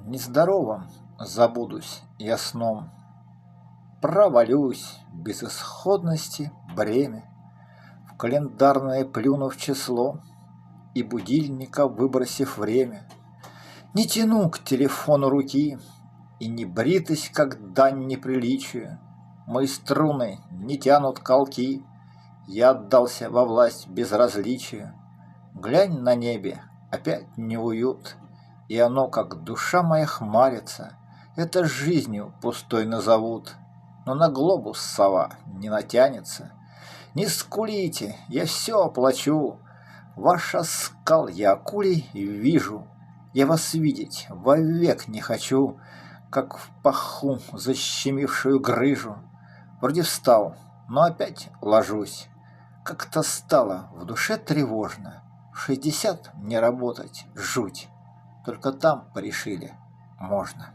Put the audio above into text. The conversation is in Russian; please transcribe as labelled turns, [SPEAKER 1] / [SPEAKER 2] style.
[SPEAKER 1] нездоровым забудусь я сном, провалюсь в безысходности бремя, в календарное плюнув число и будильника выбросив время. Не тяну к телефону руки, и не бритость, как дань неприличию. Мои струны не тянут колки, я отдался во власть безразличию. Глянь на небе, опять неуют, и оно, как душа моя хмарится, это жизнью пустой назовут. Но на глобус сова не натянется. Не скулите, я все оплачу. Ваш оскал я акулей вижу. Я вас видеть вовек не хочу, как в паху защемившую грыжу. Вроде встал, но опять ложусь. Как-то стало в душе тревожно. В 60 не работать жуть. Только там порешили можно.